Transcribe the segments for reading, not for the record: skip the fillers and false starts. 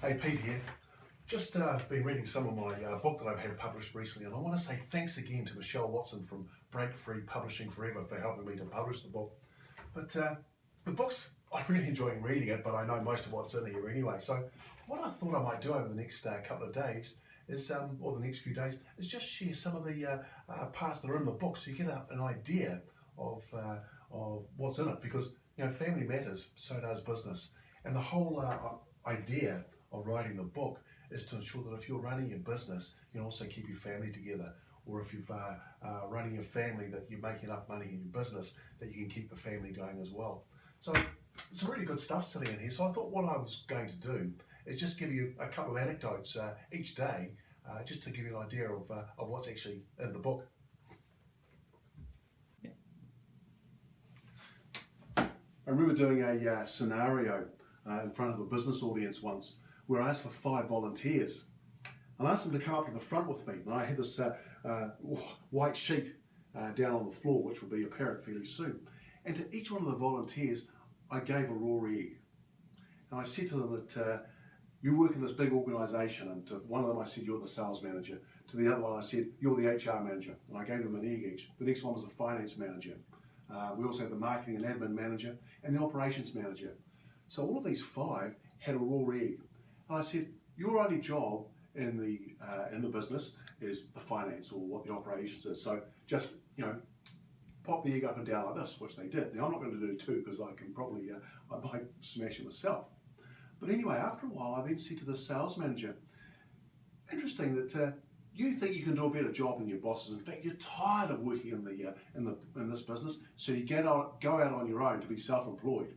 Hey, Pete here. Just been reading some of my book that I've had published recently, and I want to say thanks again to Michelle Watson from Break Free Publishing Forever for helping me to publish the book. But the book's, I really enjoy reading it, but I know most of what's in here anyway. So what I thought I might do over the next couple of days is, or the next few days, is just share some of the parts that are in the book so you get an idea of what's in it, because family matters, so does business. And the whole idea of writing the book is to ensure that if you're running your business, you can also keep your family together. Or if you're running your family, that you make enough money in your business that you can keep the family going as well. So it's really good stuff sitting in here. So I thought what I was going to do is just give you a couple of anecdotes each day, just to give you an idea of what's actually in the book. I remember doing a scenario in front of a business audience once, where I asked for 5 volunteers. I asked them to come up to the front with me, and I had this white sheet down on the floor, which will be apparent fairly soon. And to each one of the volunteers, I gave a raw egg. And I said to them that you work in this big organisation, and to one of them I said, you're the sales manager. To the other one I said, you're the HR manager, and I gave them an egg each. The next one was the finance manager. We also had the marketing and admin manager and the operations manager. So all of these 5 had a raw egg. And I said, your only job in the business is the finance, or what the operations is. So just pop the egg up and down like this, which they did. Now I'm not going to do 2 because I can probably I might smash it myself. But anyway, after a while, I then said to the sales manager, interesting that you think you can do a better job than your bosses. In fact, you're tired of working in this business, so you go out on your own to be self-employed.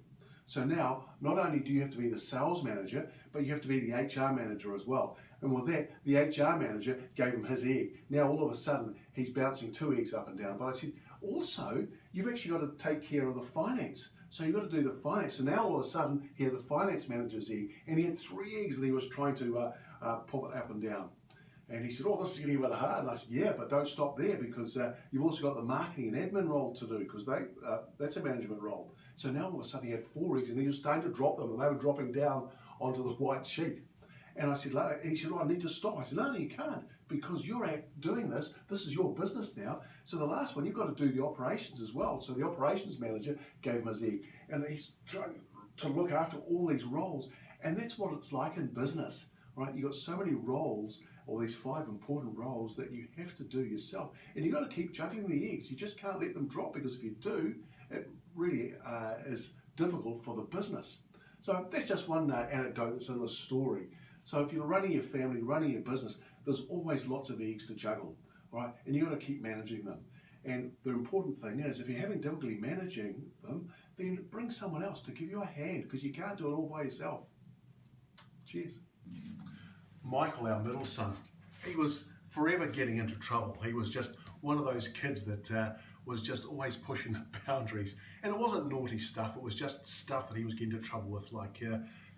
So now, not only do you have to be the sales manager, but you have to be the HR manager as well. And with that, the HR manager gave him his egg. Now all of a sudden, he's bouncing 2 eggs up and down. But I said, also, you've actually got to take care of the finance. So you've got to do the finance. So now all of a sudden, he had the finance manager's egg, and he had 3 eggs that he was trying to pop it up and down. And he said, oh, this is getting a bit hard. And I said, yeah, but don't stop there, because you've also got the marketing and admin role to do, because that's a management role. So now all of a sudden he had 4 eggs, and he was starting to drop them, and they were dropping down onto the white sheet. And he said, oh, I need to stop. I said, no, you can't, because you're doing this. This is your business now. So the last one, you've got to do the operations as well. So the operations manager gave him his egg, and he's trying to look after all these roles. And that's what it's like in business, right? You've got so many roles, or these 5 important roles that you have to do yourself. And you've got to keep juggling the eggs. You just can't let them drop, because if you do, it really is difficult for the business. So that's just one anecdote that's in the story. So if you're running your family, running your business, there's always lots of eggs to juggle, right? And you've got to keep managing them. And the important thing is, if you're having difficulty managing them, then bring someone else to give you a hand, because you can't do it all by yourself. Cheers. Michael, our middle son, he was forever getting into trouble. He was just one of those kids that was just always pushing the boundaries. And it wasn't naughty stuff, it was just stuff that he was getting into trouble with. Like,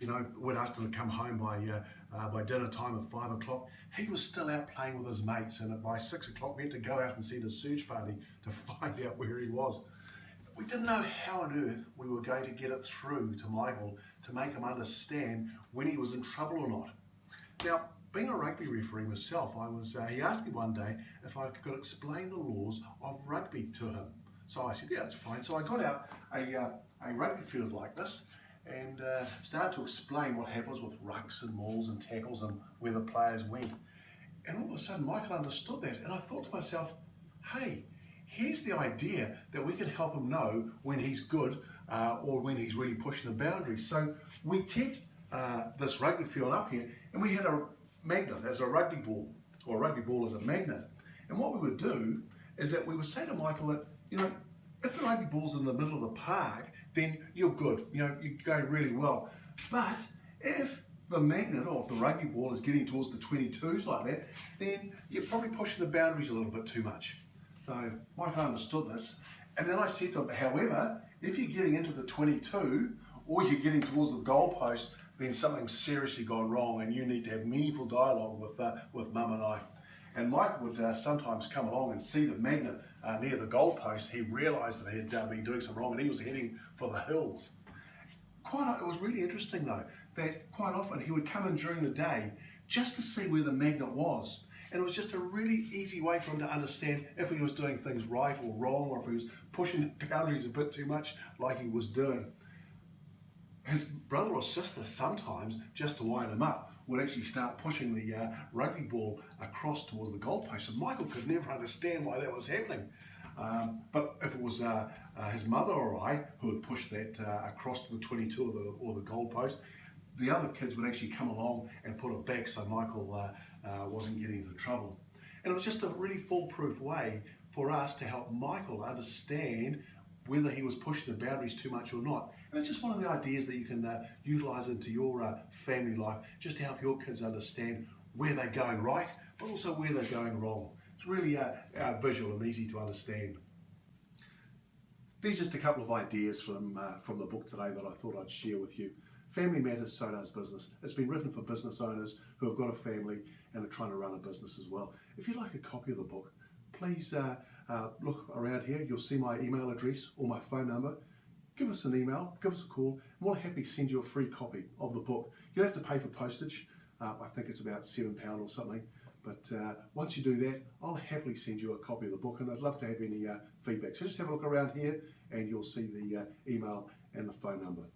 we'd asked him to come home by dinner time at 5 o'clock. He was still out playing with his mates, and by 6 o'clock we had to go out and send a search party to find out where he was. We didn't know how on earth we were going to get it through to Michael to make him understand when he was in trouble or not. Now, being a rugby referee myself, he asked me one day if I could explain the laws of rugby to him. So I said, yeah, that's fine. So I got out a rugby field like this and started to explain what happens with rucks and mauls and tackles and where the players went. And all of a sudden, Michael understood that. And I thought to myself, hey, here's the idea that we can help him know when he's good or when he's really pushing the boundaries. So we kept this rugby field up here, and we had a magnet as a rugby ball, or a rugby ball as a magnet. And what we would do is that we would say to Michael that, if the rugby ball's in the middle of the park, then you're good, you're going really well. But if the magnet, or if the rugby ball is getting towards the 22s like that, then you're probably pushing the boundaries a little bit too much. So Michael understood this. And then I said to him, however, if you're getting into the 22, or you're getting towards the goalpost, then something's seriously gone wrong, and you need to have meaningful dialogue with Mum and I. And Michael would sometimes come along and see the magnet near the goalpost. He realised that he had been doing something wrong, and he was heading for the hills. It was really interesting though, that quite often he would come in during the day just to see where the magnet was. And it was just a really easy way for him to understand if he was doing things right or wrong, or if he was pushing the boundaries a bit too much like he was doing. His brother or sister sometimes, just to wind him up, would actually start pushing the rugby ball across towards the goalpost, and Michael could never understand why that was happening. But if it was his mother or I who would push that across to the 22 or the goalpost, the other kids would actually come along and put it back so Michael wasn't getting into trouble. And it was just a really foolproof way for us to help Michael understand whether he was pushing the boundaries too much or not. And it's just one of the ideas that you can utilise into your family life, just to help your kids understand where they're going right, but also where they're going wrong. It's really visual and easy to understand. These are just a couple of ideas from the book today that I thought I'd share with you. Family Matters, So Does Business. It's been written for business owners who have got a family and are trying to run a business as well. If you'd like a copy of the book, please look around here. You'll see my email address or my phone number. Give us an email, give us a call. I'm more than happy to send you a free copy of the book. You don't have to pay for postage. I think it's about £7 or something. But once you do that, I'll happily send you a copy of the book, and I'd love to have any feedback. So just have a look around here and you'll see the email and the phone number.